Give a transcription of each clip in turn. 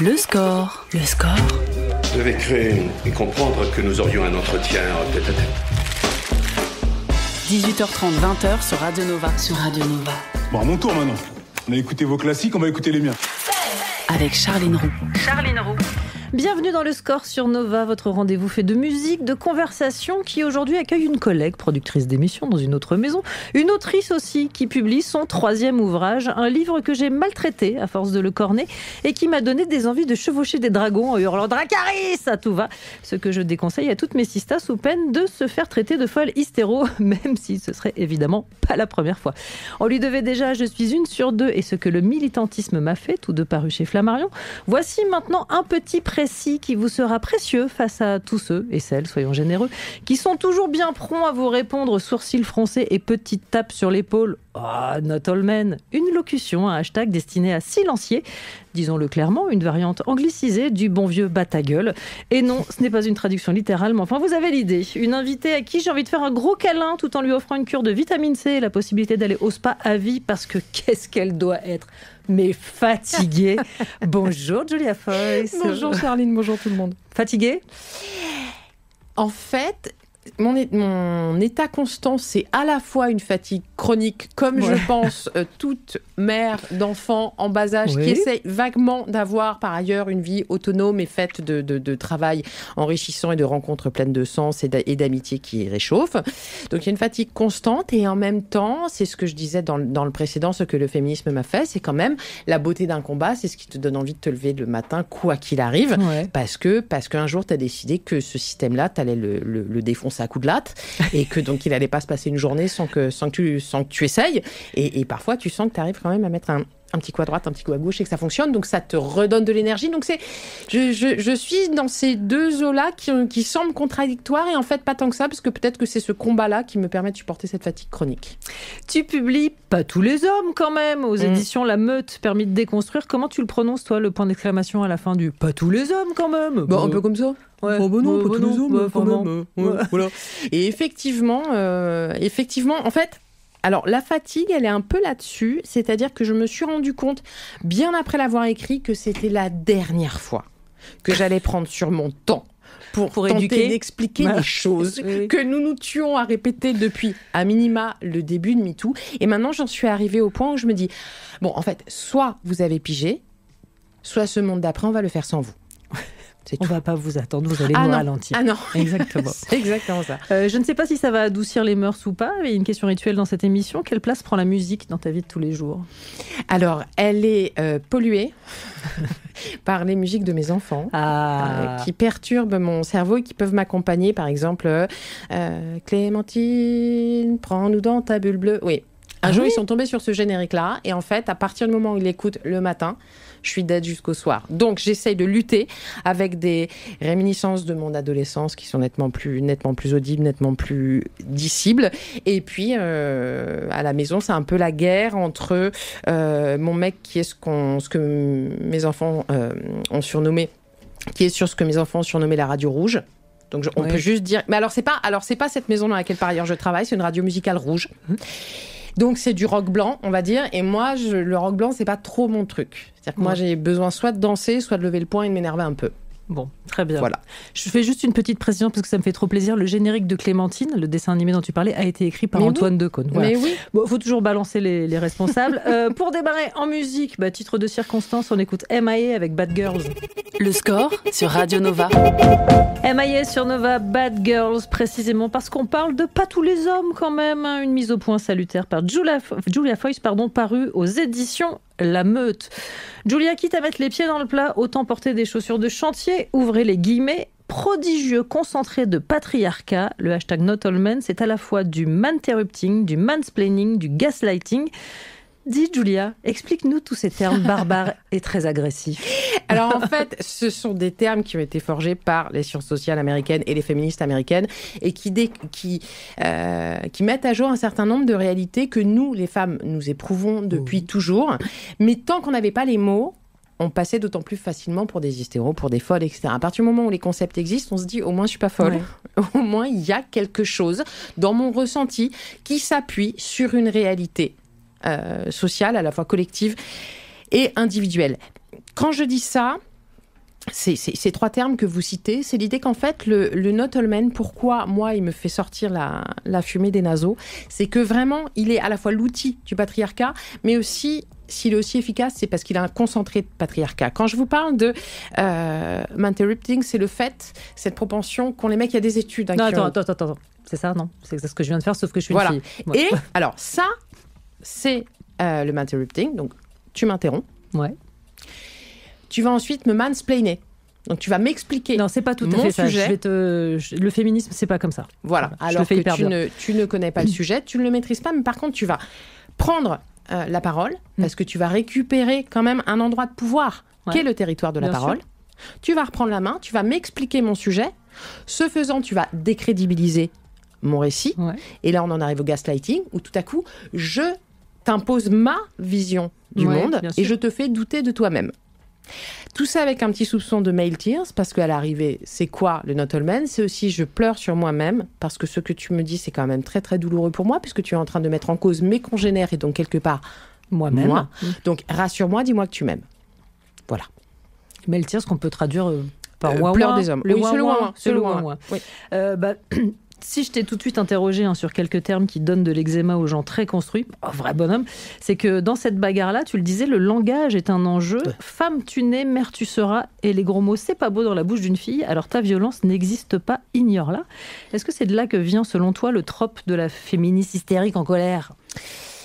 Le score. Le score. Je devais créer et comprendre que nous aurions un entretien tête-à-tête. 18h30, 20h sur Radio Nova. Sur Radio Nova. Bon, à mon tour maintenant. On a écouté vos classiques, on va écouter les miens. Avec Charline Roux. Bienvenue dans le score sur Nova, votre rendez-vous fait de musique, de conversation, qui aujourd'hui accueille une collègue, productrice d'émission dans une autre maison, une autrice aussi, qui publie son 3e ouvrage, un livre que j'ai maltraité à force de le corner et qui m'a donné des envies de chevaucher des dragons en hurlant « Dracarys !» à tout va, ce que je déconseille à toutes mes sistas sous peine de se faire traiter de folle hystéro, même si ce serait évidemment pas la première fois. On lui devait déjà « Je suis une sur deux » et ce que le militantisme m'a fait, tous deux parus chez Flammarion. Voici maintenant un petit précis qui vous sera précieux face à tous ceux et celles, soyons généreux, qui sont toujours bien prompts à vous répondre sourcils froncés et petite tape sur l'épaule. Ah, oh, not all men. Une locution, un hashtag destiné à silencier, disons-le clairement, une variante anglicisée du bon vieux bat ta gueule. Et non, ce n'est pas une traduction littérale, mais enfin vous avez l'idée. Une invitée à qui j'ai envie de faire un gros câlin tout en lui offrant une cure de vitamine C et la possibilité d'aller au spa à vie parce que qu'est-ce qu'elle doit être mais fatiguée. Bonjour Julia Foyce. Bonjour Charline, bonjour tout le monde. Fatiguée ? En fait, mon état constant, c'est à la fois une fatigue chronique, comme je pense toute mère d'enfants en bas âge qui essaye vaguement d'avoir par ailleurs une vie autonome et faite de travail enrichissant et de rencontres pleines de sens et d'amitié qui réchauffent. Donc il y a une fatigue constante et en même temps, c'est ce que je disais dans le précédent, ce que le féminisme m'a fait, c'est quand même la beauté d'un combat, c'est ce qui te donne envie de te lever le matin, quoi qu'il arrive, parce qu'un jour tu as décidé que ce système-là, tu allais le défoncer à coups de latte et que donc il n'allait pas se passer une journée sans que tu essayes et parfois tu sens que tu arrives quand même à mettre un petit coup à droite, un petit coup à gauche et que ça fonctionne, donc ça te redonne de l'énergie. Donc je suis dans ces deux eaux-là qui semblent contradictoires et en fait pas tant que ça, parce que peut-être que c'est ce combat-là qui me permet de supporter cette fatigue chronique. Tu publies Pas tous les hommes quand même aux éditions La Meute, permis de déconstruire. Comment tu le prononces toi, le point d'exclamation à la fin du Pas tous les hommes quand même? Un peu comme ça. Ouais. Oh bah non, pas tous les hommes quand même. Voilà. Et effectivement, en fait, alors la fatigue, elle est un peu là-dessus, c'est-à-dire que je me suis rendu compte, bien après l'avoir écrit, que c'était la dernière fois que j'allais prendre sur mon temps pour tenter éduquer, d'expliquer des choses que nous tuons à répéter depuis, à minima, le début de MeToo. Et maintenant, j'en suis arrivée au point où je me dis, bon, en fait, soit vous avez pigé, soit ce monde d'après, on va le faire sans vous. On ne va pas vous attendre, vous allez nous ralentir. Ah non, exactement. C'est exactement ça. Je ne sais pas si ça va adoucir les mœurs ou pas, mais il y a une question rituelle dans cette émission. Quelle place prend la musique dans ta vie de tous les jours? Alors, elle est polluée par les musiques de mes enfants qui perturbent mon cerveau et qui peuvent m'accompagner. Par exemple, Clémentine, prends-nous dans ta bulle bleue. Oui. Un jour, ils sont tombés sur ce générique-là. Et en fait, à partir du moment où ils l'écoutent le matin, je suis dead jusqu'au soir. Donc, j'essaye de lutter avec des réminiscences de mon adolescence qui sont nettement plus audibles, nettement plus dissibles. Et puis, à la maison, c'est un peu la guerre entre mon mec qui est ce que mes enfants ont surnommé, qui est sur ce que mes enfants ont surnommé la radio rouge. Donc, on peut juste dire... Mais alors, c'est pas cette maison dans laquelle, par ailleurs, je travaille. C'est une radio musicale rouge. Donc, c'est du rock blanc, on va dire. Et moi, le rock blanc, c'est pas trop mon truc. C'est-à-dire que moi, j'ai besoin soit de danser, soit de lever le poing et de m'énerver un peu. Bon, très bien. Voilà. Je fais juste une petite précision parce que ça me fait trop plaisir. Le générique de Clémentine, le dessin animé dont tu parlais, a été écrit par Antoine Decaune. Voilà. Mais oui. Bon, faut toujours balancer les responsables. Pour démarrer en musique, titre de circonstance, on écoute M.I.A. avec Bad Girls. Le score sur Radio Nova. M.I.A. sur Nova, Bad Girls, précisément parce qu'on parle de pas tous les hommes quand même. Une mise au point salutaire par Julia Foyce, parue aux éditions La Meute. Julia, quitte à mettre les pieds dans le plat, autant porter des chaussures de chantier, ouvrez les guillemets, prodigieux concentré de patriarcat, le hashtag #NotAllMen, c'est à la fois du manterrupting, du mansplaining, du gaslighting. Dis Julia, explique-nous tous ces termes barbares et très agressifs. Alors en fait, ce sont des termes qui ont été forgés par les sciences sociales américaines et les féministes américaines et qui mettent à jour un certain nombre de réalités que nous, les femmes, nous éprouvons depuis toujours. Mais tant qu'on n'avait pas les mots, on passait d'autant plus facilement pour des hystéros, pour des folles, etc. À partir du moment où les concepts existent, on se dit, au moins, je suis pas folle. Ouais. Au moins, il y a quelque chose dans mon ressenti qui s'appuie sur une réalité sociale, à la fois collective et individuelle. Quand je dis ça, ces 3 termes que vous citez, c'est l'idée qu'en fait, le not all men, pourquoi moi il me fait sortir la fumée des naseaux, c'est que vraiment, il est à la fois l'outil du patriarcat, mais aussi, s'il est aussi efficace, c'est parce qu'il a un concentré de patriarcat. Quand je vous parle de m'interrupting, c'est le fait, cette propension qu'ont les mecs, il y a des études. Non, attends. C'est ça, non? C'est ce que je viens de faire, sauf que je suis une fille. Ouais. Et alors, ça, c'est le m'interrupting, donc tu m'interromps. Ouais. Tu vas ensuite me mansplainer. Donc, tu vas m'expliquer. Non, c'est pas tout à fait ça. Le féminisme, c'est pas comme ça. Voilà. Alors que tu ne connais pas le sujet, tu ne le maîtrises pas, mais par contre, tu vas prendre la parole parce que tu vas récupérer quand même un endroit de pouvoir qui est le territoire de la parole. Sûr. Tu vas reprendre la main, tu vas m'expliquer mon sujet. Ce faisant, tu vas décrédibiliser mon récit. Ouais. Et là, on en arrive au gaslighting, où tout à coup, je t'impose ma vision du monde et je te fais douter de toi-même. Tout ça avec un petit soupçon de male tears, parce qu'à l'arrivée, c'est quoi le not all men? C'est aussi je pleure sur moi-même, parce que ce que tu me dis, c'est quand même très très douloureux pour moi, puisque tu es en train de mettre en cause mes congénères et donc quelque part moi-même. Moi. Donc rassure-moi, dis-moi que tu m'aimes. Voilà. Male tears qu'on peut traduire par pleurs des hommes. C'est le ouin-ouin. Oui. Si je t'ai tout de suite interrogé sur quelques termes qui donnent de l'eczéma aux gens très construits, vrai bonhomme, c'est que dans cette bagarre-là, tu le disais, le langage est un enjeu. Femme tu nais, mère tu seras, et les gros mots, c'est pas beau dans la bouche d'une fille, alors ta violence n'existe pas, ignore-la. Est-ce que c'est de là que vient, selon toi, le trope de la féministe hystérique en colère ?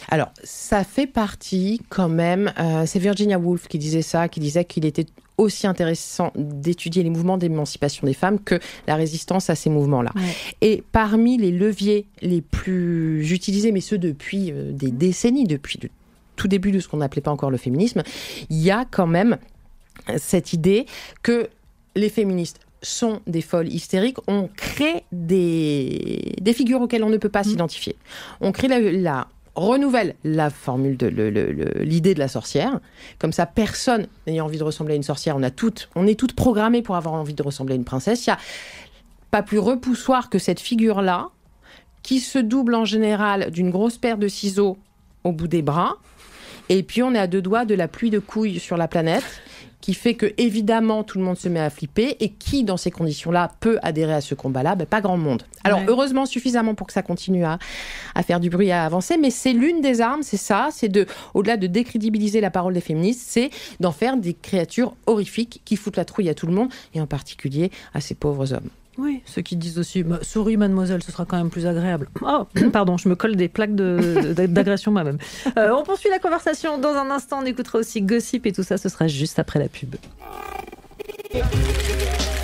Alors, ça fait partie quand même, c'est Virginia Woolf qui disait ça, qui disait qu'il était aussi intéressant d'étudier les mouvements d'émancipation des femmes que la résistance à ces mouvements-là. Ouais. Et parmi les leviers les plus utilisés, mais ceux depuis des décennies, depuis le tout début de ce qu'on n'appelait pas encore le féminisme, il y a quand même cette idée que les féministes sont des folles hystériques. On crée des figures auxquelles on ne peut pas s'identifier. On crée renouvelle la formule de l'idée de la sorcière. Comme ça, personne n'ayant envie de ressembler à une sorcière, on est toutes programmées pour avoir envie de ressembler à une princesse. Il n'y a pas plus repoussoir que cette figure-là, qui se double en général d'une grosse paire de ciseaux au bout des bras. Et puis, on est à 2 doigts de la pluie de couilles sur la planète, qui fait que, évidemment, tout le monde se met à flipper. Et qui, dans ces conditions-là, peut adhérer à ce combat-là ? Pas grand monde. Alors, heureusement, suffisamment pour que ça continue à faire du bruit, à avancer. Mais c'est l'une des armes, c'est ça. C'est au-delà de décrédibiliser la parole des féministes, c'est d'en faire des créatures horrifiques qui foutent la trouille à tout le monde, et en particulier à ces pauvres hommes. Oui, ceux qui disent aussi « Souris, mademoiselle, ce sera quand même plus agréable ». Oh, pardon, je me colle des plaques d'agression moi-même. On poursuit la conversation dans un instant. On écoutera aussi Gossip et tout ça, ce sera juste après la pub.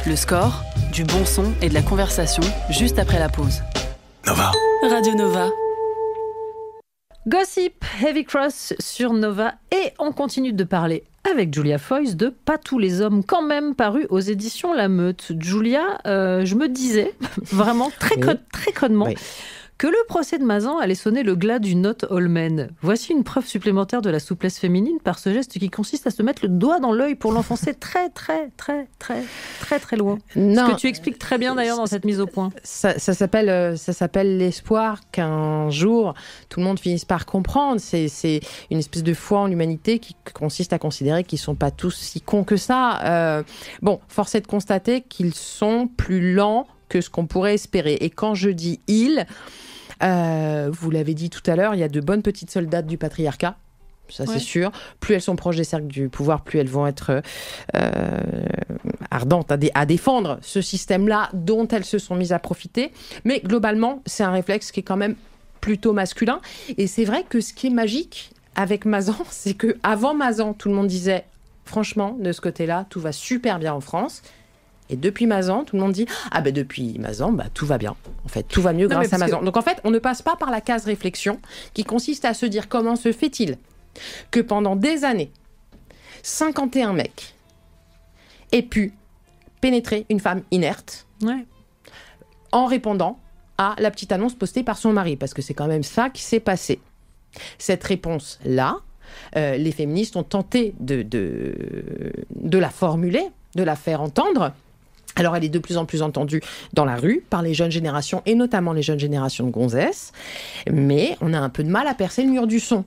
Le score, du bon son et de la conversation, juste après la pause. Nova. Radio Nova. Gossip, Heavy Cross sur Nova. Et on continue de parler avec Julia Foyce de Pas tous les hommes, quand même, paru aux éditions La Meute. Julia, je me disais, vraiment très connement, que le procès de Mazan allait sonner le glas du not all men. Voici une preuve supplémentaire de la souplesse féminine par ce geste qui consiste à se mettre le doigt dans l'œil pour l'enfoncer très loin. Non, ce que tu expliques très bien d'ailleurs dans cette mise au point. Ça s'appelle l'espoir qu'un jour tout le monde finisse par comprendre. C'est une espèce de foi en l'humanité qui consiste à considérer qu'ils ne sont pas tous si cons que ça. Force est de constater qu'ils sont plus lents que ce qu'on pourrait espérer. Et quand je dis « ils », vous l'avez dit tout à l'heure, il y a de bonnes petites soldates du patriarcat, ça c'est sûr. Plus elles sont proches des cercles du pouvoir, plus elles vont être ardentes à défendre ce système-là dont elles se sont mises à profiter. Mais globalement, c'est un réflexe qui est quand même plutôt masculin. Et c'est vrai que ce qui est magique avec Mazan, c'est qu'avant Mazan, tout le monde disait « franchement, de ce côté-là, tout va super bien en France ». Et depuis Mazan, tout le monde dit « Ah depuis Mazan, tout va bien. En fait, tout va mieux grâce à Mazan. » Donc en fait, on ne passe pas par la case réflexion qui consiste à se dire comment se fait-il que pendant des années, 51 mecs aient pu pénétrer une femme inerte en répondant à la petite annonce postée par son mari. Parce que c'est quand même ça qui s'est passé. Cette réponse-là, les féministes ont tenté de la formuler, de la faire entendre. Alors, elle est de plus en plus entendue dans la rue par les jeunes générations, et notamment les jeunes générations de gonzesses. Mais on a un peu de mal à percer le mur du son,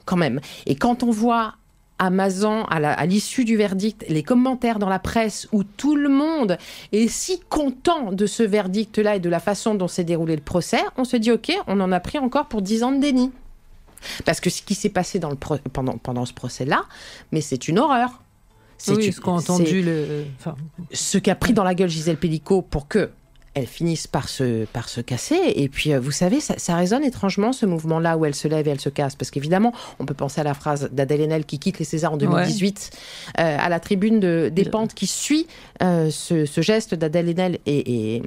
quand même. Et quand on voit à Mazan, à l'issue du verdict, les commentaires dans la presse où tout le monde est si content de ce verdict-là et de la façon dont s'est déroulé le procès, on se dit ok, on en a pris encore pour 10 ans de déni. Parce que ce qui s'est passé pendant ce procès-là, mais c'est une horreur. Ce qu'a entendu ce qu'a pris dans la gueule Gisèle Pellicot pour que elle finisse par se casser. Et puis, vous savez, ça résonne étrangement, ce mouvement-là où elle se lève et elle se casse. Parce qu'évidemment, on peut penser à la phrase d'Adèle Haenel qui quitte les Césars en 2018, à la tribune des Pentes qui suit ce geste d'Adèle Haenel et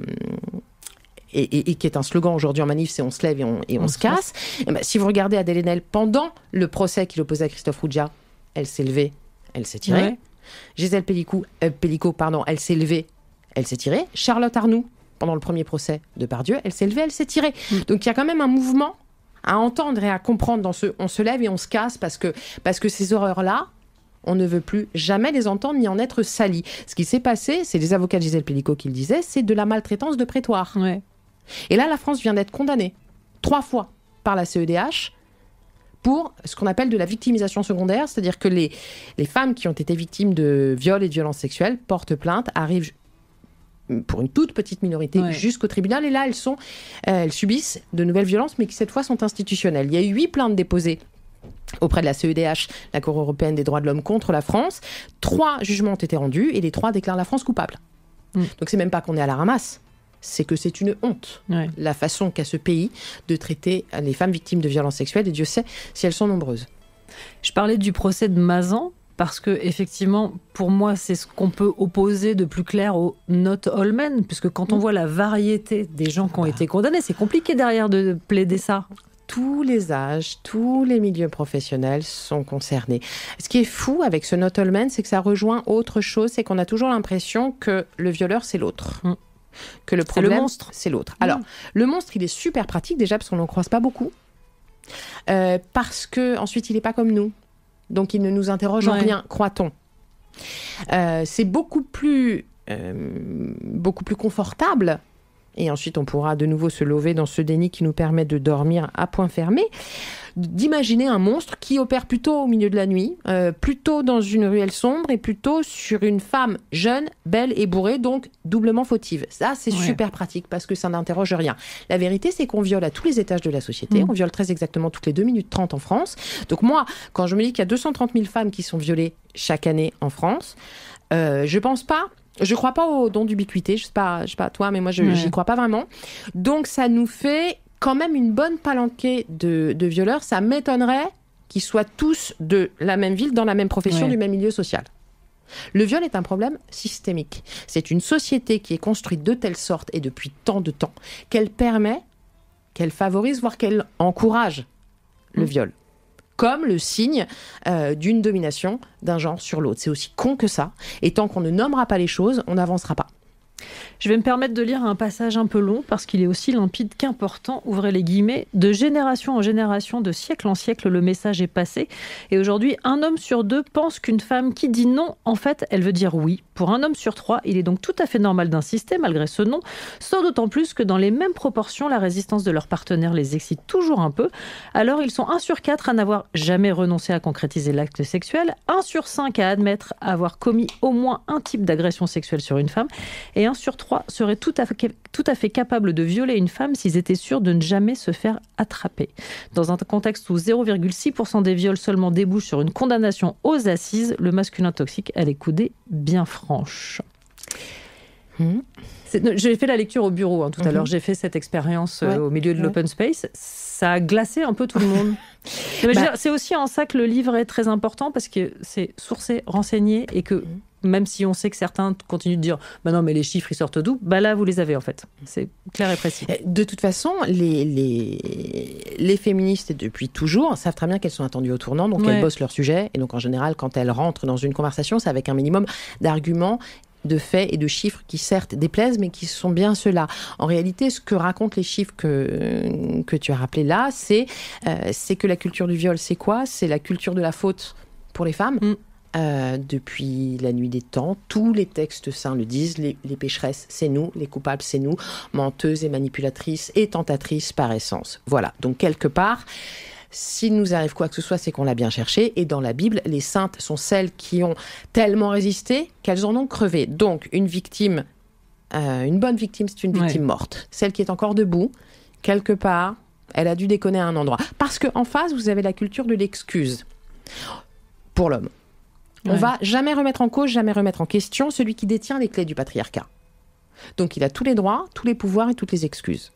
qui est un slogan aujourd'hui en manif, c'est on se lève et on se casse. Et ben, si vous regardez Adèle Haenel pendant le procès qu'il opposait à Christophe Roudia, elle s'est levée, elle s'est tirée. Ouais. Gisèle Pellicot, elle s'est levée, elle s'est tirée. Charlotte Arnoux, pendant le premier procès de Pardieu, elle s'est levée, elle s'est tirée. Donc il y a quand même un mouvement à entendre et à comprendre dans ce on se lève et on se casse parce que ces horreurs-là, on ne veut plus jamais les entendre ni en être salis. Ce qui s'est passé, c'est les avocats de Gisèle Pellicot qui le disaient, c'est de la maltraitance de prétoire. Ouais. Et là, la France vient d'être condamnée 3 fois par la CEDH pour ce qu'on appelle de la victimisation secondaire, c'est-à-dire que les femmes qui ont été victimes de viols et de violences sexuelles portent plainte, arrivent pour une toute petite minorité jusqu'au tribunal, et là elles subissent de nouvelles violences, mais qui cette fois sont institutionnelles. Il y a eu 8 plaintes déposées auprès de la CEDH, la Cour européenne des droits de l'homme, contre la France. 3 jugements ont été rendus et les 3 déclarent la France coupable. Donc c'est même pas qu'on est à la ramasse, c'est que c'est une honte, la façon qu'a ce pays de traiter les femmes victimes de violences sexuelles, et Dieu sait si elles sont nombreuses. Je parlais du procès de Mazan, parce que effectivement, pour moi, c'est ce qu'on peut opposer de plus clair au not all men, puisque quand on voit la variété des gens qui ont été condamnés, c'est compliqué derrière de plaider ça. Tous les âges, tous les milieux professionnels sont concernés. Ce qui est fou avec ce not all men, c'est que ça rejoint autre chose, c'est qu'on a toujours l'impression que le violeur, c'est l'autre. Que le problème, c'est le monstre. C'est l'autre. Alors, le monstre, il est super pratique, déjà, parce qu'on n'en croise pas beaucoup. Parce que ensuite, il n'est pas comme nous. Donc, il ne nous interroge en rien, croit-on. C'est beaucoup plus confortable. Et ensuite, on pourra de nouveau se lever dans ce déni qui nous permet de dormir à point fermé, d'imaginer un monstre qui opère plutôt au milieu de la nuit, plutôt dans une ruelle sombre et plutôt sur une femme jeune, belle et bourrée, donc doublement fautive. Ça, c'est super pratique parce que ça n'interroge rien. La vérité, c'est qu'on viole à tous les étages de la société. On viole très exactement toutes les 2 minutes 30 en France. Donc moi, quand je me dis qu'il y a 230 000 femmes qui sont violées chaque année en France, je pense pas... Je crois pas au don d'ubiquité, je sais pas toi, mais moi j'y crois pas vraiment. Donc ça nous fait quand même une bonne palanquée de violeurs. Ça m'étonnerait qu'ils soient tous de la même ville, dans la même profession, du même milieu social. Le viol est un problème systémique. C'est une société qui est construite de telle sorte et depuis tant de temps qu'elle permet, qu'elle favorise, voire qu'elle encourage le viol. Comme le signe d'une domination d'un genre sur l'autre. C'est aussi con que ça. Et tant qu'on ne nommera pas les choses, on n'avancera pas. Je vais me permettre de lire un passage un peu long parce qu'il est aussi limpide qu'important. Ouvrez les guillemets. De génération en génération, de siècle en siècle, le message est passé. Et aujourd'hui, 1 homme sur 2 pense qu'une femme qui dit non, en fait, elle veut dire oui. Pour 1 homme sur 3, il est donc tout à fait normal d'insister malgré ce non. Sans d'autant plus que dans les mêmes proportions, la résistance de leur partenaire les excite toujours un peu. Alors, ils sont 1 sur 4 à n'avoir jamais renoncé à concrétiser l'acte sexuel, 1 sur 5 à admettre avoir commis au moins un type d'agression sexuelle sur une femme, et 1 sur 3 seraient tout à fait capables de violer une femme s'ils étaient sûrs de ne jamais se faire attraper. Dans un contexte où 0,6% des viols seulement débouchent sur une condamnation aux assises, le masculin toxique a les coudées bien franches. J'ai fait la lecture au bureau tout à l'heure, j'ai fait cette expérience au milieu de l'open space. Ça a glacé un peu tout le monde. C'est aussi en ça que le livre est très important, parce que c'est sourcé, renseigné, et que même si on sait que certains continuent de dire « non, mais les chiffres, ils sortent d'où ?» Là, vous les avez, en fait. C'est clair et précis. De toute façon, les féministes, depuis toujours, savent très bien qu'elles sont attendues au tournant, donc elles bossent leur sujet. Et donc, en général, quand elles rentrent dans une conversation, c'est avec un minimum d'arguments, de faits et de chiffres qui certes déplaisent, mais qui sont bien ceux-là. En réalité, ce que racontent les chiffres que tu as rappelés là, c'est que la culture du viol, c'est quoi ? C'est la culture de la faute pour les femmes. Depuis la nuit des temps, tous les textes saints le disent, les pécheresses, c'est nous, les coupables, c'est nous, menteuses et manipulatrices et tentatrices par essence. Voilà, donc quelque part, S'il nous arrive quoi que ce soit, c'est qu'on l'a bien cherché. Et dans la Bible, les saintes sont celles qui ont tellement résisté qu'elles en ont crevé. Donc, une bonne victime, c'est une victime morte. Celle qui est encore debout, quelque part, elle a dû déconner à un endroit. Parce qu'en face, vous avez la culture de l'excuse pour l'homme. On va jamais remettre en cause, jamais remettre en question celui qui détient les clés du patriarcat. Donc, il a tous les droits, tous les pouvoirs et toutes les excuses.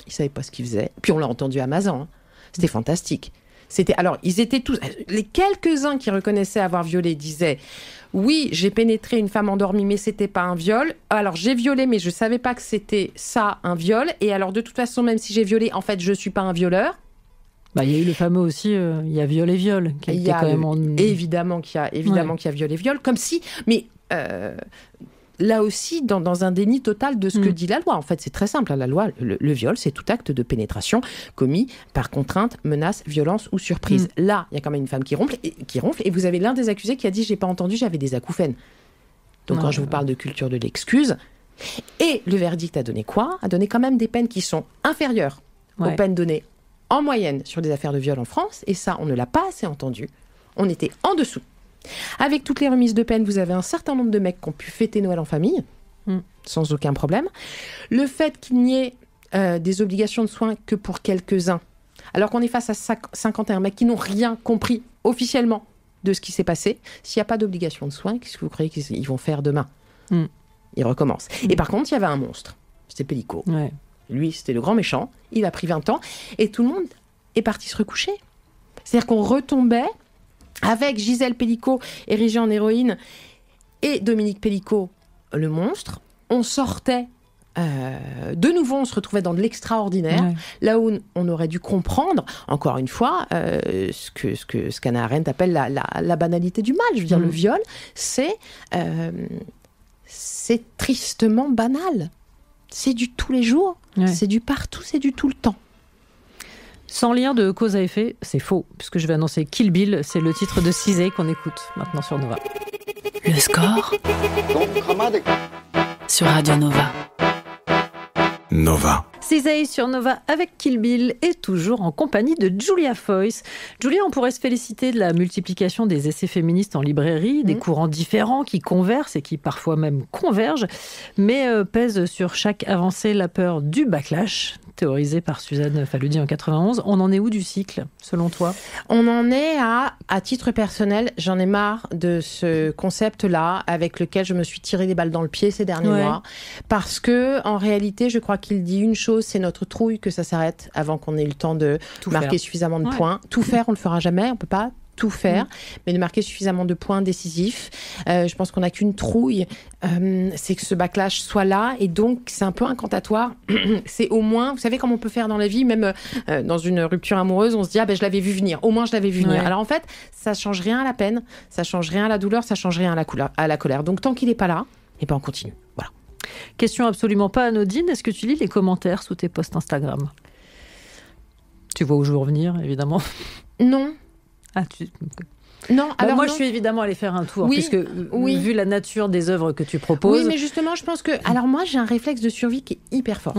Il savait pas ce qu'il faisait. Puis on l'a entendu à Mazan. C'était fantastique. Alors, ils étaient tous... Les quelques-uns qui reconnaissaient avoir violé disaient « Oui, j'ai pénétré une femme endormie, mais c'était pas un viol. Alors, j'ai violé, mais je savais pas que c'était ça, un viol. Et alors, de toute façon, même si j'ai violé, en fait, je suis pas un violeur. » Il y a eu le fameux aussi, il y a viol et viol. Évidemment qu'il y a viol et viol. Comme si... Mais... là aussi, dans un déni total de ce que dit la loi. En fait, c'est très simple. La loi, le viol, c'est tout acte de pénétration commis par contrainte, menace, violence ou surprise. Là, il y a quand même une femme qui ronfle, et vous avez l'un des accusés qui a dit « J'ai pas entendu, j'avais des acouphènes ». Donc, quand je vous parle de culture de l'excuse, et le verdict a donné quoi ? A donné quand même des peines qui sont inférieures aux peines données en moyenne sur des affaires de viol en France, et ça, on ne l'a pas assez entendu. On était en dessous. Avec toutes les remises de peine, vous avez un certain nombre de mecs qui ont pu fêter Noël en famille, sans aucun problème. Le fait qu'il n'y ait des obligations de soins que pour quelques-uns, alors qu'on est face à 51 mecs qui n'ont rien compris officiellement de ce qui s'est passé, s'il n'y a pas d'obligation de soins, qu'est-ce que vous croyez qu'ils vont faire demain ? Ils recommencent. Et par contre, il y avait un monstre. C'était Pellico. Lui, c'était le grand méchant. Il a pris 20 ans. Et tout le monde est parti se recoucher. C'est-à-dire qu'on retombait avec Gisèle Pellico, érigée en héroïne, et Dominique Pellico, le monstre. On sortait, de nouveau, on se retrouvait dans de l'extraordinaire, là où on aurait dû comprendre, encore une fois, ce qu'Hannah Arendt appelle la banalité du mal. Je veux dire, le viol, c'est tristement banal. C'est du tous les jours, c'est du partout, c'est du tout le temps. Sans lien de cause à effet, c'est faux, puisque je vais annoncer Kill Bill, c'est le titre de Cizé qu'on écoute maintenant sur Nova. Le score sur Radio Nova. Nova. Cizé sur Nova avec Kill Bill et toujours en compagnie de Julia Foyce. Julia, on pourrait se féliciter de la multiplication des essais féministes en librairie, des courants différents qui conversent et qui parfois même convergent, mais pèse sur chaque avancée la peur du backlash, théorisé par Suzanne Faludi en 91. On en est où du cycle, selon toi ? On en est à titre personnel, j'en ai marre de ce concept-là avec lequel je me suis tiré des balles dans le pied ces derniers mois, parce que en réalité, je crois qu'il dit une chose, c'est notre trouille que ça s'arrête avant qu'on ait eu le temps de marquer suffisamment de points. Tout faire, on le fera jamais, on peut pas tout faire, mais de marquer suffisamment de points décisifs. Je pense qu'on n'a qu'une trouille, c'est que ce backlash soit là, et donc c'est un peu incantatoire. C'est au moins, vous savez comment on peut faire dans la vie, même dans une rupture amoureuse, on se dit je l'avais vu venir, au moins je l'avais vu venir. Alors en fait, ça change rien à la peine, ça change rien à la douleur, ça change rien à la colère. Donc tant qu'il n'est pas là, on continue. Voilà. Question absolument pas anodine, est-ce que tu lis les commentaires sous tes posts Instagram ? Tu vois où je veux revenir, évidemment. Non. Non, alors moi non. Je suis évidemment allée faire un tour, puisque vu la nature des œuvres que tu proposes... Oui, mais justement, je pense que... Alors moi, j'ai un réflexe de survie qui est hyper fort.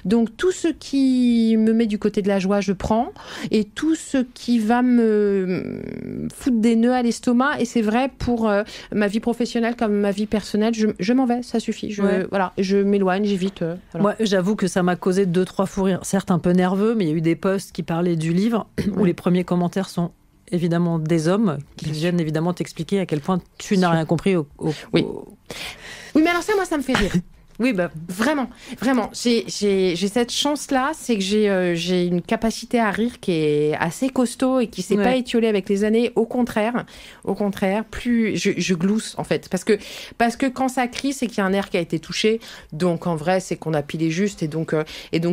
Donc tout ce qui me met du côté de la joie, je prends, et tout ce qui va me foutre des nœuds à l'estomac, et c'est vrai pour ma vie professionnelle comme ma vie personnelle, je m'en vais, ça suffit. Je m'éloigne, j'évite. Moi, j'avoue que ça m'a causé 2-3 fous rires, certes un peu nerveux, mais il y a eu des posts qui parlaient du livre, où les premiers commentaires sont évidemment des hommes qui viennent évidemment t'expliquer à quel point tu n'as rien compris Oui, mais alors ça, moi, ça me fait rire. Oui, vraiment. J'ai cette chance-là, c'est que j'ai une capacité à rire qui est assez costaud et qui s'est pas étiolée avec les années. Au contraire, plus je glousse en fait, parce que quand ça crie, c'est qu'il y a un nerf qui a été touché. Donc en vrai, c'est qu'on a pilé juste et donc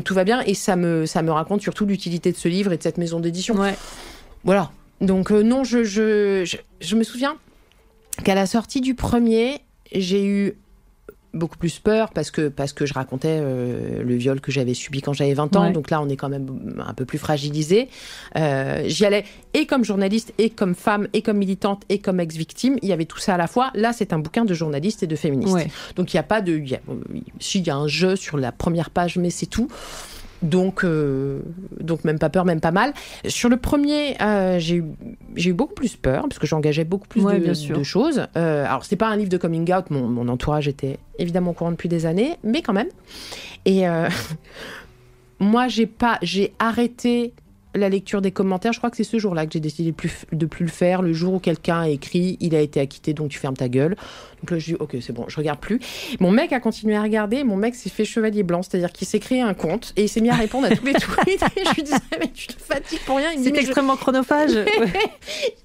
tout va bien. Et ça me raconte surtout l'utilité de ce livre et de cette maison d'édition. Voilà. Donc non, je me souviens qu'à la sortie du premier, j'ai eu beaucoup plus peur parce que je racontais le viol que j'avais subi quand j'avais 20 ans. Donc là, on est quand même un peu plus fragilisé. J'y allais et comme journaliste, et comme femme, et comme militante, et comme ex-victime. Il y avait tout ça à la fois. Là, c'est un bouquin de journaliste et de féministe. Donc il n'y a pas de... S'il y a un jeu sur la première page, mais c'est tout. Donc même pas peur, même pas mal. Sur le premier, j'ai eu beaucoup plus peur, parce que j'engageais beaucoup plus de choses. Alors, c'était pas un livre de coming out, mon entourage était évidemment au courant depuis des années, mais quand même. Et moi, j'ai arrêté la lecture des commentaires. Je crois que c'est ce jour-là que j'ai décidé de plus le faire. Le jour où quelqu'un a écrit « Il a été acquitté, donc tu fermes ta gueule ». Donc là, je dis « Ok, c'est bon, je regarde plus ». Mon mec a continué à regarder. Mon mec s'est fait chevalier blanc, c'est-à-dire qu'il s'est créé un compte et il s'est mis à répondre à tous les tweets. Et je lui disais « Mais tu te fatigues pour rien ». C'est extrêmement chronophage.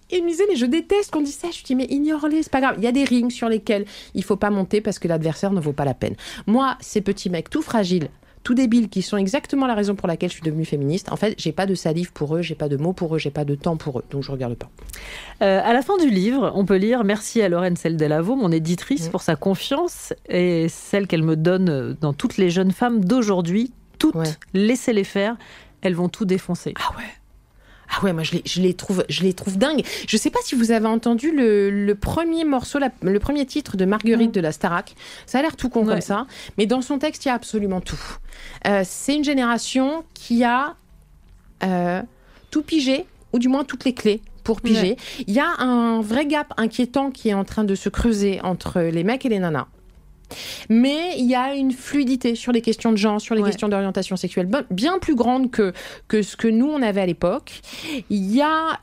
Il me disait « Mais je déteste qu'on dise ça ». Je lui dis « Mais ignore-les, c'est pas grave. Il y a des rings sur lesquels il faut pas monter parce que l'adversaire ne vaut pas la peine. » Moi, ces petits mecs tout fragiles, tout débiles, qui sont exactement la raison pour laquelle je suis devenue féministe. En fait, j'ai pas de salive pour eux, j'ai pas de mots pour eux, j'ai pas de temps pour eux, donc je regarde pas. À la fin du livre, on peut lire « Merci à Lorraine Seldelavo, mon éditrice, pour sa confiance et celle qu'elle me donne dans toutes les jeunes femmes d'aujourd'hui. Toutes, laissez-les faire, elles vont tout défoncer. » Ah ouais, moi je les trouve dingues. Je sais pas si vous avez entendu le premier morceau, le premier titre de Marguerite de la Starac. Ça a l'air tout con comme ça, mais dans son texte, il y a absolument tout. C'est une génération qui a tout pigé, ou du moins toutes les clés pour piger. Il y a un vrai gap inquiétant qui est en train de se creuser entre les mecs et les nanas. Mais il y a une fluidité sur les questions de genre, sur les questions d'orientation sexuelle, bien plus grande que ce que nous, on avait à l'époque. Il y a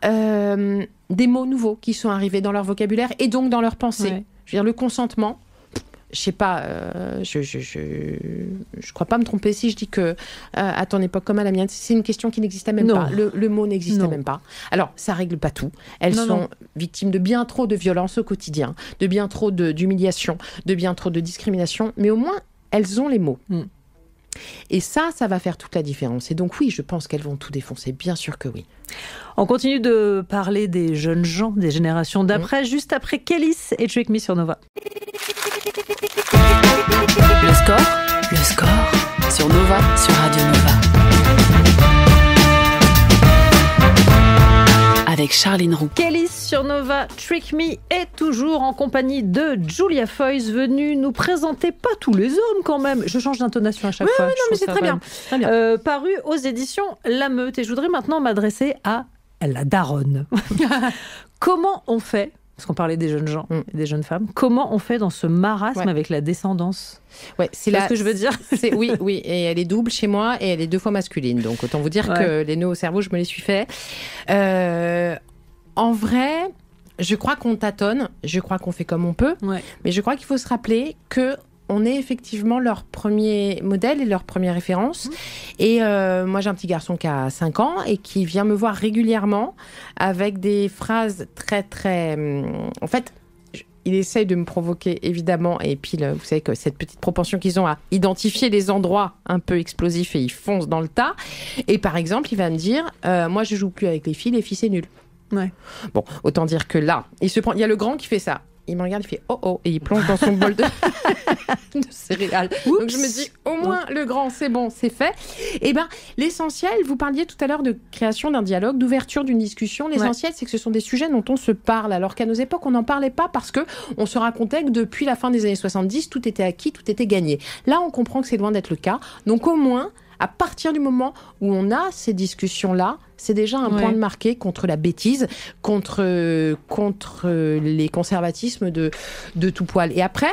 des mots nouveaux qui sont arrivés dans leur vocabulaire et donc dans leur pensée. Je veux dire, le consentement, je sais pas, je crois pas me tromper si je dis que à ton époque comme à la mienne, c'est une question qui n'existait même pas. Le mot n'existait même pas. Alors, ça règle pas tout. Elles sont victimes de bien trop de violences au quotidien, de bien trop d'humiliation, de bien trop de discrimination, mais au moins, elles ont les mots. Et ça va faire toute la différence. Et donc oui, je pense qu'elles vont tout défoncer, bien sûr que oui. On continue de parler des jeunes gens, des générations d'après, juste après Kélis et Trick Me sur Nova. Le score sur Nova, sur Radio Nova. Avec Charline Roux. Kélis sur Nova, Trick Me est toujours en compagnie de Julia Foyce, venue nous présenter pas tous les hommes quand même. Je change d'intonation à chaque fois. Oui, non, mais c'est très bien. Paru aux éditions La Meute. Et je voudrais maintenant m'adresser à la daronne. Comment on fait, parce qu'on parlait des jeunes gens et des jeunes femmes, comment on fait dans ce marasme avec la descendance ? C'est ce que je veux dire. Oui, et elle est double chez moi et elle est 2 fois masculine. Donc autant vous dire que les nœuds au cerveau, je me les suis fait. En vrai, je crois qu'on tâtonne, je crois qu'on fait comme on peut, mais je crois qu'il faut se rappeler que on est effectivement leur premier modèle et leur première référence. Et moi, j'ai un petit garçon qui a 5 ans et qui vient me voir régulièrement avec des phrases très, très... En fait, il essaye de me provoquer, évidemment. Et puis, vous savez que cette petite propension qu'ils ont à identifier les endroits un peu explosifs et ils foncent dans le tas. Et par exemple, il va me dire, moi, je joue plus avec les filles c'est nul. Bon, autant dire que là, il y a le grand qui fait ça. Il me regarde, il fait « oh » et il plonge dans son bol de céréales. Donc je me dis, au moins, le grand, c'est bon, c'est fait. Et bien, l'essentiel, vous parliez tout à l'heure de création d'un dialogue, d'ouverture d'une discussion. L'essentiel, c'est que ce sont des sujets dont on se parle, alors qu'à nos époques, on n'en parlait pas parce qu'on se racontait que depuis la fin des années 70, tout était acquis, tout était gagné. Là, on comprend que c'est loin d'être le cas. Donc au moins, à partir du moment où on a ces discussions-là, c'est déjà un point de marqué contre la bêtise, contre les conservatismes de tout poil. Et après,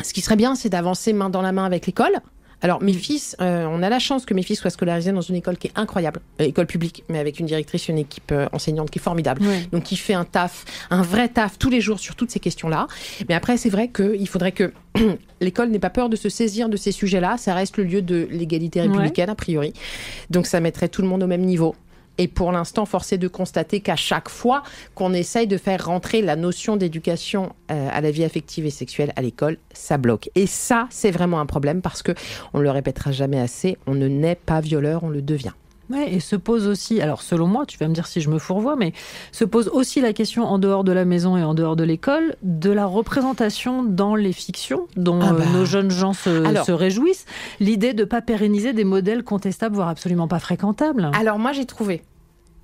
ce qui serait bien, c'est d'avancer main dans la main avec l'école. Alors, mes fils, on a la chance que mes fils soient scolarisés dans une école qui est incroyable, école publique, mais avec une directrice, une équipe enseignante qui est formidable. Donc, qui fait un vrai taf tous les jours sur toutes ces questions-là. Mais après, c'est vrai qu'il faudrait que l'école n'ait pas peur de se saisir de ces sujets-là. Ça reste le lieu de l'égalité républicaine, a priori. Donc, ça mettrait tout le monde au même niveau. Et pour l'instant, force est de constater qu'à chaque fois qu'on essaye de faire rentrer la notion d'éducation à la vie affective et sexuelle à l'école, ça bloque. Et ça, c'est vraiment un problème parce que, on le répétera jamais assez, on ne naît pas violeur, on le devient. Ouais, et se pose aussi, alors selon moi, tu vas me dire si je me fourvoie, mais se pose aussi la question en dehors de la maison et en dehors de l'école, de la représentation dans les fictions dont nos jeunes gens se réjouissent. L'idée de ne pas pérenniser des modèles contestables, voire absolument pas fréquentables. Alors moi, j'ai trouvé.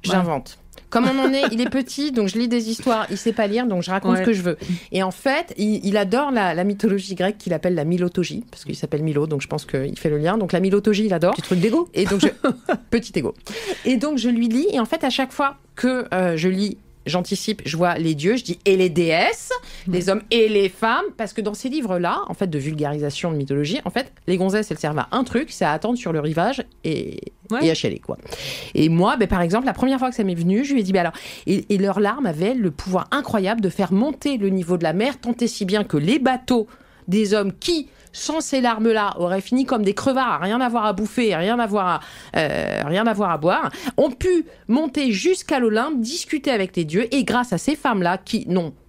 J'invente. Comme on en est, il est petit, donc je lis des histoires, il sait pas lire, donc je raconte ce que je veux. Et en fait, il adore la mythologie grecque qu'il appelle la mylotogie, parce qu'il s'appelle Milo, donc je pense qu'il fait le lien. Donc la mylotogie, il adore. Petit truc d'égo. Et donc petit égo. Et donc je lui lis, et en fait, à chaque fois que je lis, j'anticipe, je vois les dieux, je dis et les déesses, les hommes et les femmes, parce que dans ces livres-là, en fait, de vulgarisation de mythologie, en fait, les gonzesses, elles servent à un truc, c'est à attendre sur le rivage et à chialer, quoi. Et moi, par exemple, la première fois que ça m'est venu, je lui ai dit, alors, et leurs larmes avaient le pouvoir incroyable de faire monter le niveau de la mer, tant et si bien que les bateaux des hommes qui, sans ces larmes-là, auraient fini comme des crevards, à rien avoir à bouffer, rien avoir à boire, ont pu monter jusqu'à l'Olympe, discuter avec les dieux, et grâce à ces femmes-là qui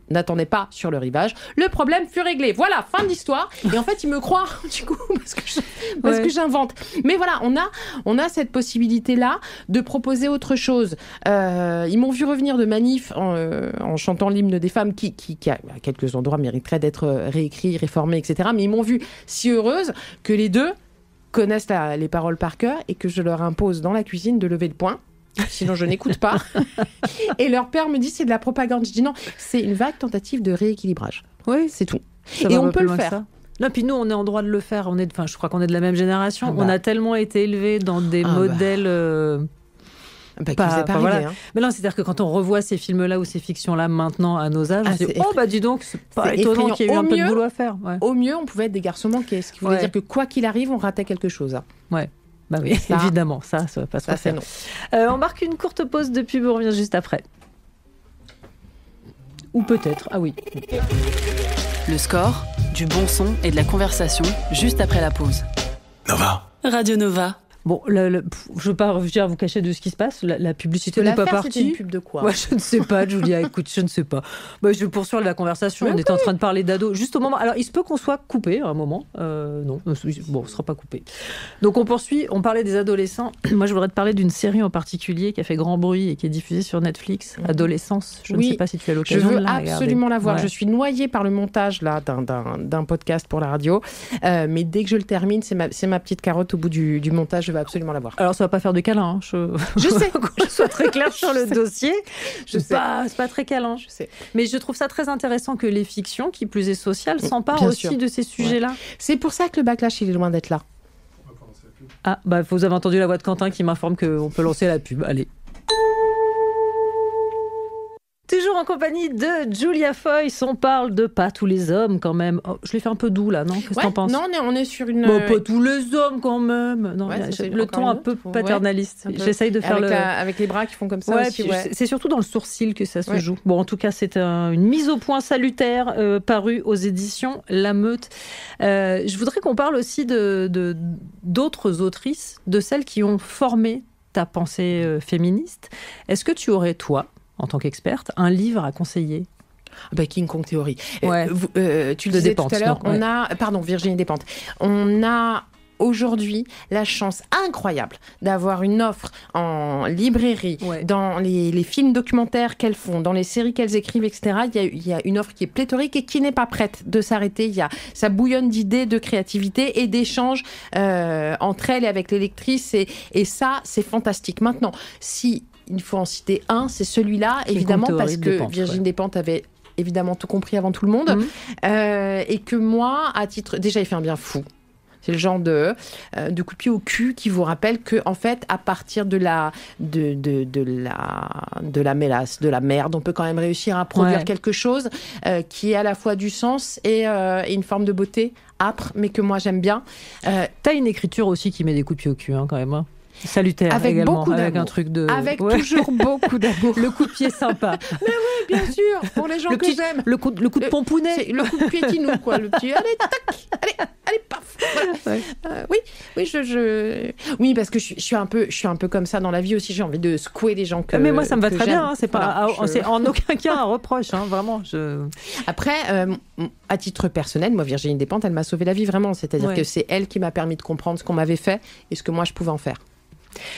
n'attendaient pas sur le rivage, le problème fut réglé. Voilà, fin de l'histoire. Et en fait, ils me croient, du coup, parce que j'invente. Mais voilà, on a cette possibilité-là de proposer autre chose. Ils m'ont vu revenir de manif en chantant l'hymne des femmes qui à quelques endroits mériterait d'être réécrit, réformé, etc. Mais ils m'ont vu si heureuse que les deux connaissent les paroles par cœur et que je leur impose dans la cuisine de lever le poing. Sinon, je n'écoute pas. Et leur père me dit, c'est de la propagande. Je dis non, c'est une vague tentative de rééquilibrage. Oui, c'est tout. Et on peut le faire. Non, puis nous, on est en droit de le faire. Je crois qu'on est de la même génération. On a tellement été élevés dans des modèles... Voilà. Mais non, c'est-à-dire que quand on revoit ces films-là ou ces fictions-là maintenant à nos âges, on se dit, dis donc, c'est pas étonnant qu'il y ait eu un peu de boulot à faire. Ouais. Au mieux, on pouvait être des garçons manqués, ce qui voulait dire que quoi qu'il arrive, on ratait quelque chose. Ouais. Bah oui, ça, évidemment, ça va pas se refaire. On marque une courte pause de pub, on revient juste après. Ou peut-être, ah oui. Le score, du bon son et de la conversation, juste après la pause. Nova. Radio Nova. Bon, je ne veux pas vous cacher de ce qui se passe. La publicité n'est pas partie. C'était une pub de quoi? Ouais, je ne sais pas, Julia. Écoute, je ne sais pas. Je poursuis la conversation. On était en train de parler d'ados. Juste au moment. Alors, il se peut qu'on soit coupé à un moment. Non, on ne sera pas coupé. Donc, on poursuit. On parlait des adolescents. Moi, je voudrais te parler d'une série en particulier qui a fait grand bruit et qui est diffusée sur Netflix. Adolescence. Je ne sais pas si tu as l'occasion de la regarder. Je veux absolument la voir. Ouais. Je suis noyée par le montage là d'un podcast pour la radio. Mais dès que je le termine, c'est ma petite carotte au bout du montage. Je vais absolument la voir. Alors, ça va pas faire de câlin. Hein. Je sais. Je sois très claire sur le dossier. C'est pas très câlin. Je sais. Mais je trouve ça très intéressant que les fictions, qui plus est sociales, s'emparent aussi de ces sujets-là. Ouais. C'est pour ça que le backlash, il est loin d'être là. Ah, vous avez entendu la voix de Quentin qui m'informe qu'on peut lancer la pub. Allez. Toujours en compagnie de Julia Foyce, on parle de pas tous les hommes quand même. Oh, je l'ai fait un peu doux là, non? Qu'est-ce que t'en penses? Non, on est sur une... pas tous les hommes quand même. Non, le ton un peu paternaliste. Un peu. J'essaye de faire avec les bras qui font comme ça aussi. C'est surtout dans le sourcil que ça se joue. Bon, en tout cas, c'est une mise au point salutaire parue aux éditions La Meute. Je voudrais qu'on parle aussi d'autres autrices, de celles qui ont formé ta pensée féministe. Est-ce que tu aurais, toi, en tant qu'experte, un livre à conseiller? King Kong Theory. Ouais. Tu le disais tout à l'heure, Virginie Despentes. On a aujourd'hui la chance incroyable d'avoir une offre en librairie, dans les films documentaires qu'elles font, dans les séries qu'elles écrivent, etc. Il y a une offre qui est pléthorique et qui n'est pas prête de s'arrêter. Ça bouillonne d'idées, de créativité et d'échanges entre elles et avec les lectrices. Et ça, c'est fantastique. Maintenant, il faut en citer un, c'est celui-là, évidemment, parce que Virginie Despentes avait évidemment tout compris avant tout le monde. Et que moi, à titre... Déjà, il fait un bien fou. C'est le genre de coup de pied au cul qui vous rappelle que, en fait, à partir de la mélasse, de la merde, on peut quand même réussir à produire quelque chose qui est à la fois du sens et une forme de beauté âpre, mais que moi j'aime bien. T'as une écriture aussi qui met des coups de pied au cul, quand même. Salutaire avec également, beaucoup avec un truc de... Avec toujours beaucoup d'amour. Le coup de pied sympa. Mais oui, bien sûr, pour les gens que j'aime. Le coup de pompounet. Le coup de piétinou, quoi. Le petit, allez, tac, allez, paf. Voilà. Oui, parce que je suis un peu comme ça dans la vie aussi. J'ai envie de secouer les gens que mais moi, ça me va très bien. C'est c'est en aucun cas un reproche, vraiment. Après, à titre personnel, moi, Virginie Despentes, elle m'a sauvé la vie, vraiment. C'est-à-dire que c'est elle qui m'a permis de comprendre ce qu'on m'avait fait et ce que moi, je pouvais en faire.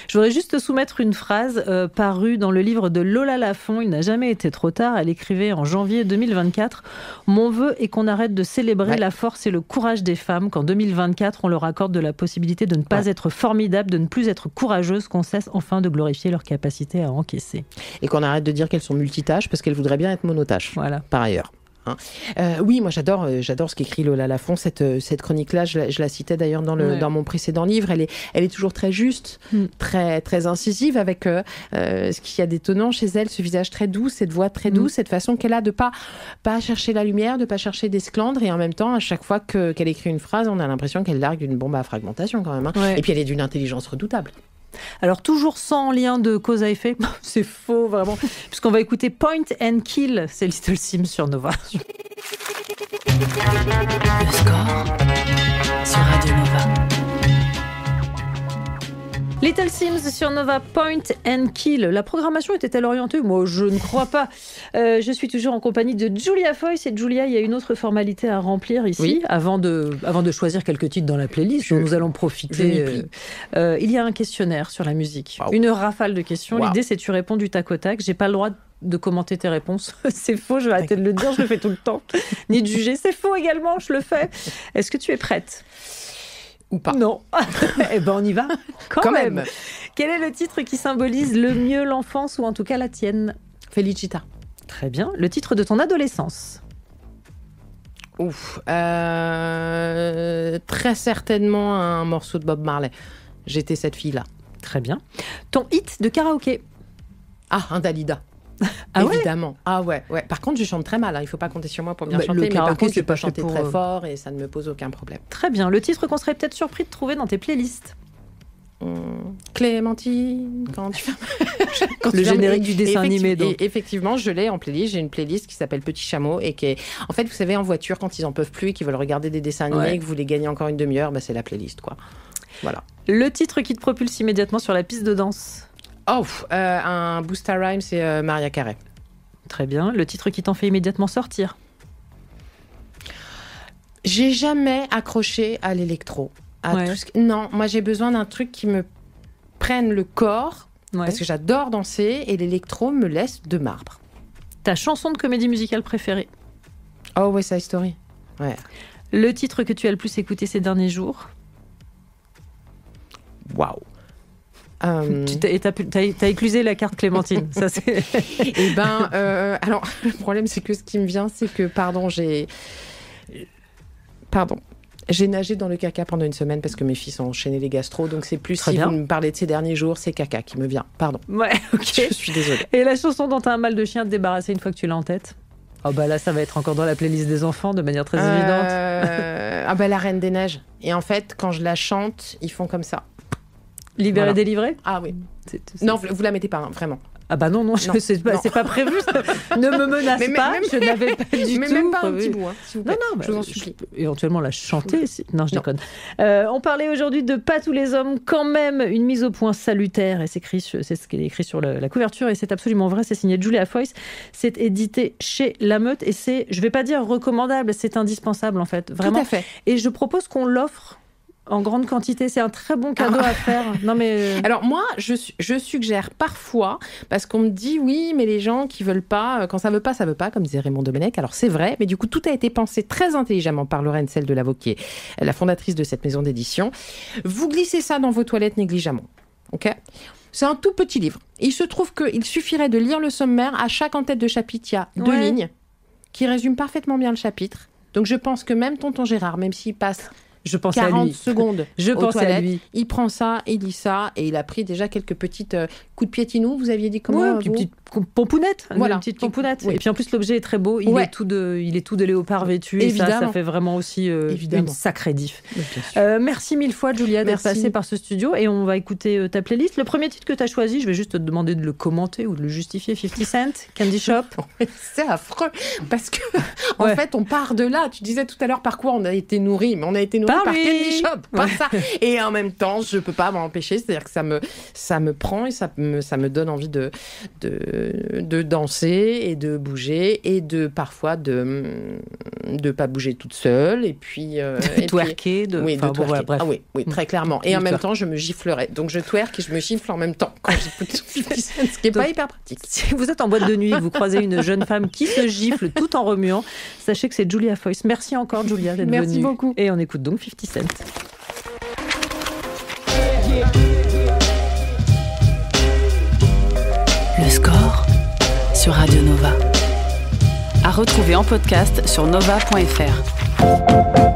Je voudrais juste te soumettre une phrase parue dans le livre de Lola Lafont. Il n'a jamais été trop tard. Elle écrivait en janvier 2024 « Mon vœu est qu'on arrête de célébrer la force et le courage des femmes, qu'en 2024, on leur accorde de la possibilité de ne pas être formidable, de ne plus être courageuse, qu'on cesse enfin de glorifier leur capacité à encaisser. » Et qu'on arrête de dire qu'elles sont multitâches parce qu'elles voudraient bien être monotâches, par ailleurs. Oui, moi j'adore ce qu'écrit Lola Lafont, cette chronique-là, je la citais d'ailleurs dans mon précédent livre, elle est toujours très juste, très, très incisive avec ce qu'il y a d'étonnant chez elle, ce visage très doux, cette voix très douce, cette façon qu'elle a de pas chercher la lumière, de pas chercher d'esclandre, et en même temps, à chaque fois qu'elle écrit une phrase, on a l'impression qu'elle largue une bombe à fragmentation quand même. Et puis elle est d'une intelligence redoutable. Alors, toujours sans lien de cause à effet, c'est faux vraiment, puisqu'on va écouter Point and Kill, c'est Little Sims sur Nova. Le score sur Radio Nova. Little Sims sur Nova, Point and Kill. La programmation était-elle orientée ? Moi, je ne crois pas. Je suis toujours en compagnie de Julia Foyce. Et Julia, il y a une autre formalité à remplir ici, avant de choisir quelques titres dans la playlist dont nous allons profiter. Il y a un questionnaire sur la musique. Wow. Une rafale de questions. Wow. L'idée, c'est que tu réponds du tac au tac. J'ai pas le droit de commenter tes réponses. C'est faux, je vais arrêter de le dire, je le fais tout le temps. Ni de juger. C'est faux également, je le fais. Est-ce que tu es prête ? Ou pas. Non. Eh ben on y va. Quand même. Quel est le titre qui symbolise le mieux l'enfance, ou en tout cas la tienne ? Felicita. Très bien. Le titre de ton adolescence ? Très certainement un morceau de Bob Marley. J'étais cette fille-là. Très bien. Ton hit de karaoké ? Un Dalida. Ah évidemment. Ouais. Par contre, je chante très mal. Il ne faut pas compter sur moi pour bien chanter. Mais par contre, je peux chanter très fort et ça ne me pose aucun problème. Très bien. Le titre qu'on serait peut-être surpris de trouver dans tes playlists ? Clémentine, quand tu le générique du dessin animé. Donc. Effectivement, je l'ai en playlist. J'ai une playlist qui s'appelle Petit Chameau et qui est... En fait, vous savez, en voiture, quand ils n'en peuvent plus et qu'ils veulent regarder des dessins animés et que vous voulez gagner encore une demi-heure, c'est la playlist, quoi. Voilà. Le titre qui te propulse immédiatement sur la piste de danse ? Un Busta Rhymes, c'est Maria Carey. Très bien. Le titre qui t'en fait immédiatement sortir ? J'ai jamais accroché à l'électro. Non, moi j'ai besoin d'un truc qui me prenne le corps, parce que j'adore danser, et l'électro me laisse de marbre. Ta chanson de comédie musicale préférée ? West Side Story. Ouais. Le titre que tu as le plus écouté ces derniers jours ? Waouh. T'as éclusé la carte Clémentine. Ça, c'est... alors, le problème, c'est que ce qui me vient, c'est que, j'ai nagé dans le caca pendant une semaine parce que mes filles ont enchaîné les gastro, donc c'est plus Très si bien. Vous me parlez de ces derniers jours, c'est caca qui me vient. Pardon. Ouais, ok. Je suis désolée. Et la chanson dont t'as un mal de chien à te débarrasser une fois que tu l'as en tête ? Là, ça va être encore dans la playlist des enfants de manière très évidente. La Reine des Neiges. Et en fait, quand je la chante, ils font comme ça. Libéré, délivré ? Ah oui. Non, vous la mettez pas, vraiment. Ah bah non, c'est pas prévu. Ne me menace pas, je n'avais pas du tout. Mais même pas un petit bout, s'il vous plaît. Non, je vous en supplie. Éventuellement la chanter. Non, je déconne. On parlait aujourd'hui de Pas tous les hommes, quand même, une mise au point salutaire. Et c'est ce qui est écrit sur la couverture, et c'est absolument vrai. C'est signé Julia Foyce. C'est édité chez La Meute, et c'est, je vais pas dire recommandable, c'est indispensable en fait. Vraiment. Tout à fait. Et je propose qu'on l'offre en grande quantité, c'est un très bon cadeau à faire. Non mais alors moi, je suggère parfois, parce qu'on me dit oui, mais les gens qui veulent pas, quand ça veut pas, comme disait Raymond Domenech. Alors c'est vrai, mais du coup tout a été pensé très intelligemment par Lorraine Selle de Lavaux, la fondatrice de cette maison d'édition. Vous glissez ça dans vos toilettes négligemment, ok ? C'est un tout petit livre. Il se trouve qu'il suffirait de lire le sommaire. À chaque en-tête de chapitre, il y a 2 lignes qui résument parfaitement bien le chapitre. Donc je pense que même tonton Gérard, même s'il passe 40 secondes aux toilettes, il prend ça, il lit ça, et il a pris déjà quelques petites coups de piétinou. Vous aviez dit comment ? Une petite pompounette. Voilà. Une petite pompounette. Oui. Et puis en plus, l'objet est très beau. Il est tout de léopard vêtu. Et ça fait vraiment aussi une sacrée diff. Merci mille fois, Julia, d'être passée par ce studio. Et on va écouter ta playlist. Le premier titre que tu as choisi, je vais juste te demander de le commenter ou de le justifier. 50 Cent, Candy Shop. C'est affreux. Parce que, en fait, on part de là. Tu disais tout à l'heure par quoi on a été nourris. Mais on a été nourris par Candy Shop. Pas ça. Et en même temps, je peux pas m'en empêcher. C'est-à-dire que ça me prend et ça me ça me donne envie de danser et de bouger et parfois de pas bouger toute seule et puis twerker, oui, de twerker. Voilà, bref. Ah oui, très clairement. Et en même temps, je me giflerai. Donc je twerk et je me gifle en même temps quand j'écoute 50 Cent, ce qui n'est pas hyper pratique. Si vous êtes en boîte de nuit et que vous croisez une jeune femme qui se gifle tout en remuant, sachez que c'est Julia Foyce. Merci encore, Julia, d'être venue. Merci beaucoup. Et on écoute donc 50 Cent. Le score sur Radio Nova. À retrouver en podcast sur nova.fr.